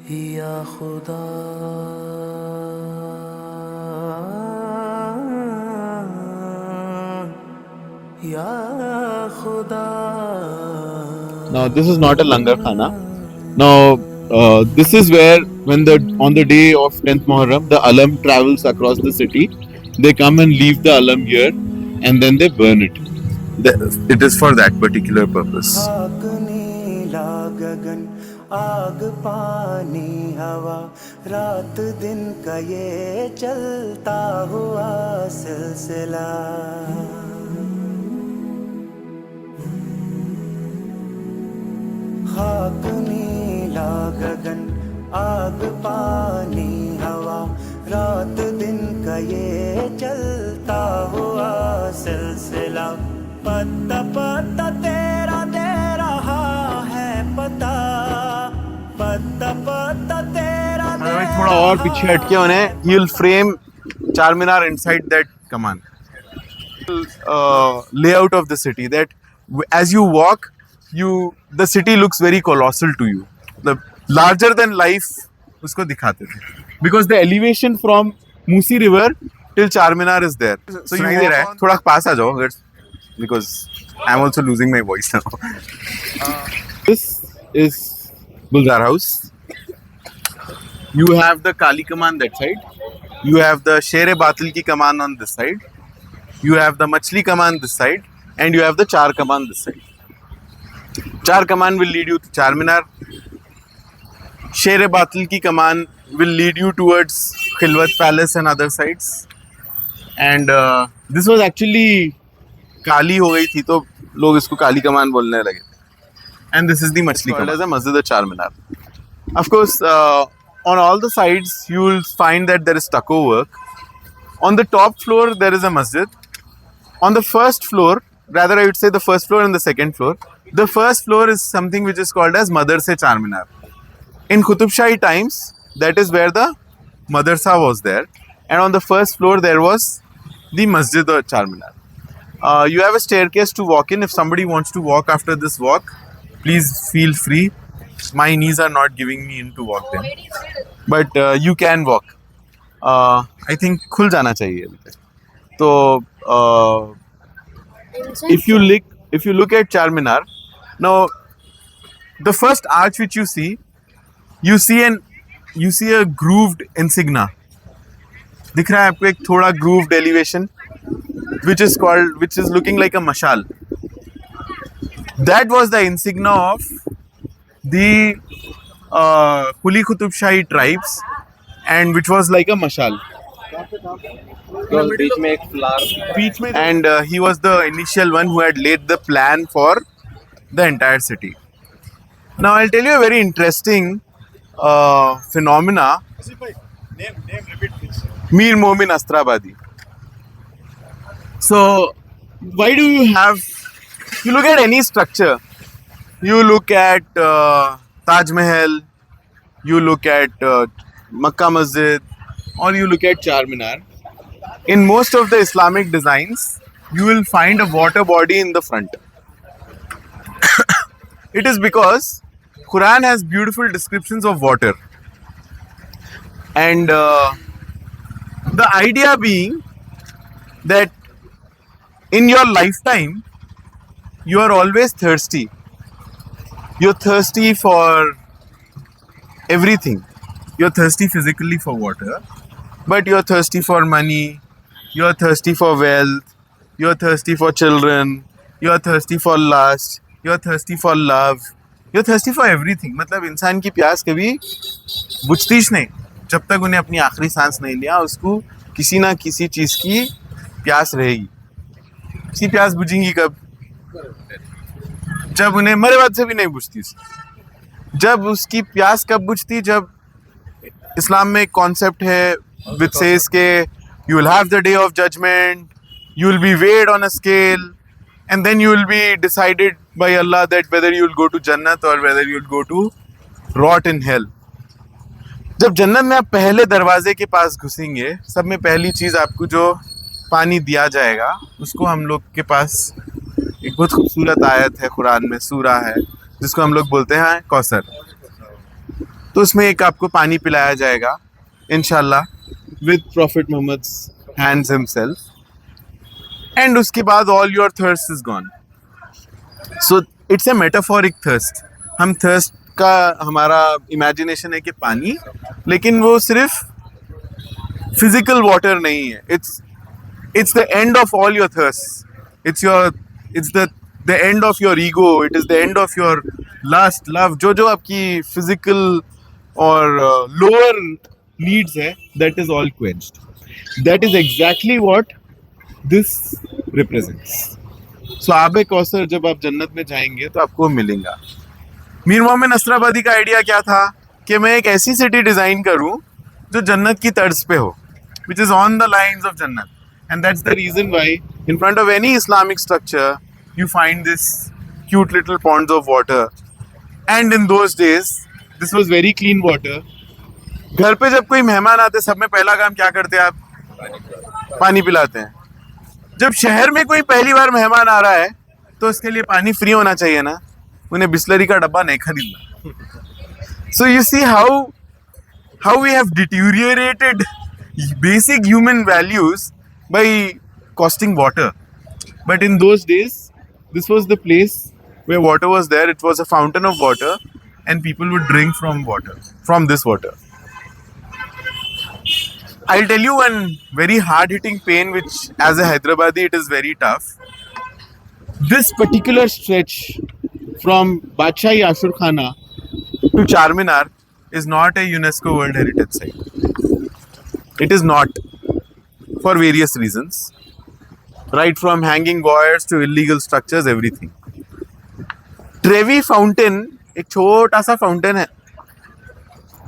या खुदा या खुदा। Now, this is not a langar khana. Now, this is where, when on the day of 10th Muharram, the alam travels across the city. They come and leave the alam here, and then they burn it. It is for that particular purpose. खाक नीला गगन, आग पानी हवा, रात दिन का ये चलता हुआ सिलसिला। खाक नीला गगन, आग पानी हवा, रात दिन का ये चलता हुआ सिलसिला। पत्ता पत्ता तेरा दे रहा है पता, पत्ता पत्ता तेरा दे अगर थोड़ा और पीछे हटके उन्हें he will frame Charminar inside that command. Layout of the city, that as you walk, the city looks very colossal to you. The larger than life उसको दिखाते थे, because the elevation from Musi River till Charminar is there. So you दे रहा है, थोड़ा पास आ जाओ, because I'm also losing my voice now. This is Gulzar House. You have the Kali Kaman that side. You have the Shere Batil ki Kaman on this side. You have the Machli Kaman this side. And you have the Char Kaman this side. Char Kaman will lead you to Charminar. Shere Batil ki Kaman will lead you towards Khilwat Palace and other sites. And this was actually काली हो गई थी तो लोग इसको काली कमान बोलने लगे. And this is the Machli Kaman. As a Masjid Charminar. Of course, on all the sides you will find that there is stucco work. On the top floor there is a masjid. On the first floor, rather I would say the first floor and the second floor. The first floor is something which is called as Madarse Charminar. In Qutub Shahi times, that is where the madrasa was there. And on the first floor there was the Masjid or Charminar. You have a staircase to walk in. If somebody wants to walk after this walk, please feel free. My knees are not giving me in to walk there, but you can walk. I think खुल जाना चाहिए अभी तक. तो if you look at Charminar, now the first arch which you see a grooved insignia. दिख रहा है आपको एक थोड़ा grooved elevation, which is looking like a mashal. That was the insignia of the Quli Qutub Shahi tribes, and which was like a mashal. बीच में एक flower, And he was the initial one who had laid the plan for the entire city. Now I'll tell you a very interesting phenomena. Mir Momin Astrabadi. So, why do you have? You look at any structure. You look at Taj Mahal. You look at Makkah Masjid, or you look at Charminar. In most of the Islamic designs, you will find a water body in the front. It is because Quran has beautiful descriptions of water, and the idea being that in your lifetime you are always thirsty. You're thirsty for everything. You're thirsty physically for water, but you're thirsty for money, you're thirsty for wealth, you're thirsty for children, you're thirsty for lust, you're thirsty for love, you're thirsty for everything. मतलब इंसान की प्यास कभी बुझती नहीं जब तक उन्हें अपनी आखिरी सांस नहीं लिया. उसको किसी ना किसी चीज़ की प्यास रहेगी. उसकी प्यास बुझेगी कब? जब उन्हें मरे बाद से भी नहीं बुझती. जब उसकी प्यास कब बुझती? जब इस्लाम में एक कॉन्सेप्ट है which says के you will have the day of judgment, you will be weighed on a scale, and then you will be decided by Allah that whether you will go to Jannat or whether you will go to rot in hell. जब जन्नत में आप पहले दरवाजे के पास घुसेंगे, सब में पहली चीज़ आपको जो पानी दिया जाएगा, उसको हम लोग के पास एक बहुत खूबसूरत आयत है कुरान में, सूरा है, जिसको हम लोग बोलते हैं कौसर. तो उसमें एक आपको पानी पिलाया जाएगा इंशाल्लाह with prophet Muhammad's hands himself, and उसके बाद all your thirst is gone. So it's a metaphoric thirst. हम थर्स्ट का हमारा इमेजिनेशन है कि पानी, लेकिन वो सिर्फ फिजिकल वाटर नहीं है. it's the end of all your thirsts. It's the end of your ego. It is the end of your lust, love, जो आपकी physical और lower needs है, that is all quenched. That is exactly what this represents. So आबे कौसर जब आप जन्नत में जाएंगे तो आपको मिलेगा. मीर मोहम्मद नसराबादी का आइडिया क्या था कि मैं एक ऐसी सिटी डिजाइन करूं जो जन्नत की तर्ज पे हो, which is on the lines of Jannat. And that's the reason why in front of any Islamic structure you find this cute little ponds of water. And in those days this was very clean water. घर पे जब कोई मेहमान आते सब में पहला काम क्या करते हैं आप? पानी पिलाते हैं. जब शहर में कोई पहली बार मेहमान आ रहा है तो उसके लिए पानी फ्री होना चाहिए ना, उन्हें बिस्लरी का डब्बा नहीं खरीदना. So you see how we have deteriorated basic human values by costing water. But in those days this was the place where water was there. It was a fountain of water and people would drink from this water. I'll tell you one very hard-hitting pain which as a Hyderabadi it is very tough. This particular stretch from Badshahi Ashur Khana to Charminar is not a UNESCO World Heritage Site. It is not, for various reasons. Right from hanging wires to illegal structures, everything. Trevi Fountain एक छोटा सा fountain है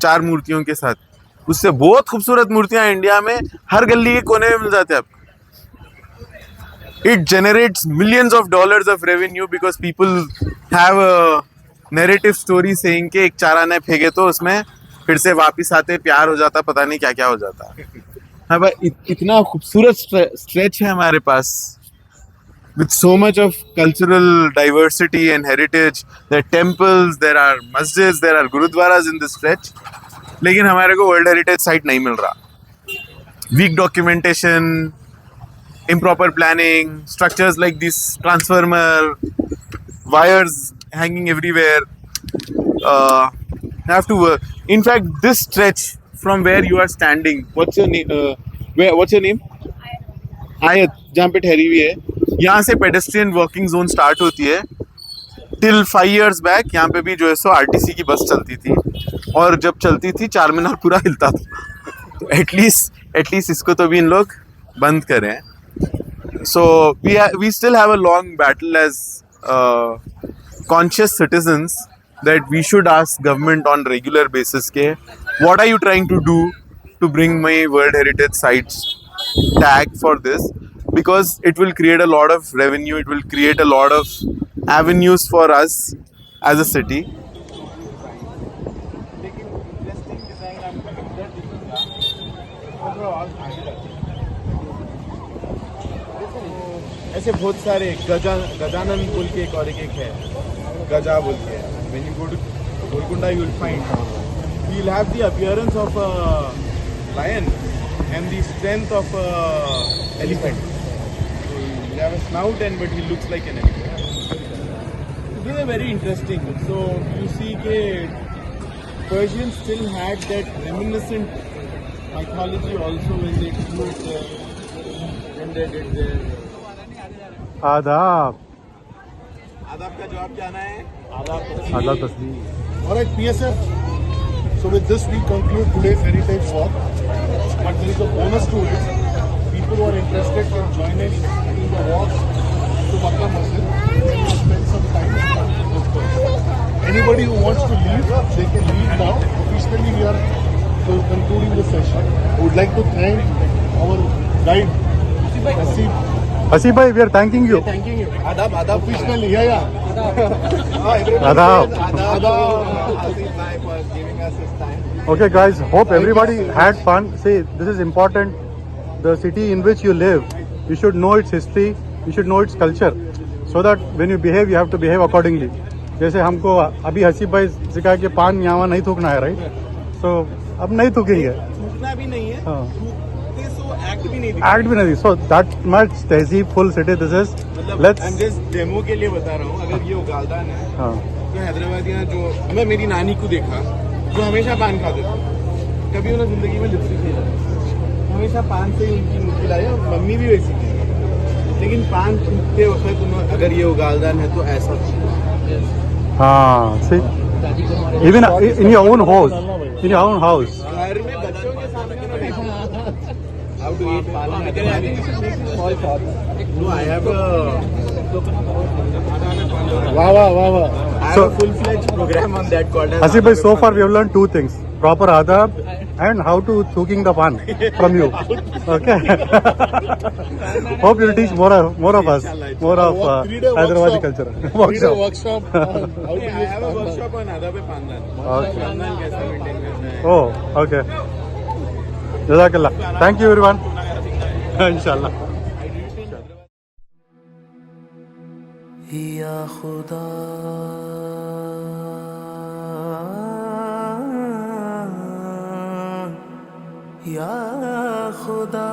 4 मूर्तियों के साथ. उससे बहुत खूबसूरत मूर्तियां इंडिया में हर गली के कोने में मिल जाते हैं आपको. It generates millions of dollars of revenue because people have a narrative story saying कि एक चारा ने फेंके तो उसमें फिर से वापिस आते प्यार हो जाता, पता नहीं क्या क्या हो जाता. हाँ भाई, इतना खूबसूरत स्ट्रेच है हमारे पास with so much of cultural diversity and heritage. There are temples, there are masjids, there are gurudwaras in this stretch. लेकिन हमारे को वर्ल्ड हेरिटेज साइट नहीं मिल रहा. Weak documentation, improper planning, structures like this transformer, wires hanging everywhere. Have to work. In fact, this stretch from where you are standing, what's your name? What's your name? आयत, जहाँ पे ठहरी हुई है, यहाँ से पेडेस्ट्रियन वर्किंग जोन स्टार्ट होती है. टिल 5 years बैक यहाँ पे भी जो है सो आरटीसी की बस चलती थी, और जब चलती थी चारमीनार पूरा हिलता था. तो एटलीस्ट इसको तो भी इन लोग बंद करें. So we still have a long battle as conscious citizens that we should ask government on regular basis ke what are you trying to do to bring my World Heritage Sites tag for this, because it will create a lot of revenue, it will create a lot of avenues for us as a city. ऐसे बहुत सारे गजानन बोल के एक और एक है, गजा बोल के. When you go to Golconda, you will find he will have the appearance of a lion and the strength of a elephant. So he will have a snout but he looks like an elephant. So these are very interesting. So you see that Persians still had that reminiscent mythology also when they did their आदाब का जवाब क्या आना है? आदाब तस्लीम. All right, PSF. So with this we conclude today's heritage walk. But there is a bonus to it. People who are interested can join us in the walk to Makkah Masjid and spend some time with us. Anybody who wants to leave, they can leave now. Officially we are concluding the session. I would like to thank our guide, Hasib. Haseeb भाई, we are thanking you. Adab officially, yeah. Adab. Hasib bhai for giving us his time. Okay guys, hope everybody had fun. See, this is important. The city in which you live, you should know its history, you should know its culture, so that when you behave, you have to behave accordingly. जैसे हमको अभी हसीब भाई सिखा कि पान यहाँ नहीं थूकना है, राइट? सो अब नहीं थूकेंगे। थूकना भी नहीं है, हाँ, थूकते सो एक्ट भी नहीं एक्ट भी नहीं। सो दैट मच तहजीब फुल सिटी दिस इज। मतलब let's I am just demo के लिए बता रहा हूँ। अगर ये उगालदान है हाँ तो हैदराबादियाँ जो मैं मेरी नानी को देखा जो हमेशा पान खाते थे, कभी उन्हें जिंदगी में लिपस्टिक नहीं लगाई, हमेशा पान से ही उनकी मुश्किल आई और मम्मी भी वैसी थी। लेकिन पान थूकते वक्त उन्होंने अगर ये उगालदान है तो ऐसा हाँ, see even in your own house, in your own house. घर में बच्चों के सामने how to eat no I have वाह वाह वाह वाह। I have a full-fledged program on that called as Hasib bhai, so far we have learned two things: proper adab and how to thooking the pan from you. Okay. Hope you'll teach more of us, more of Hyderabadi culture. Workshop. Workshop. Workshop on how to I use have a pandan. workshop on adab pandan. Okay. Pandan कैसा maintain करना है। Oh, okay. Jazakallah. Thank you everyone. Inshallah. या खुदा या खुदा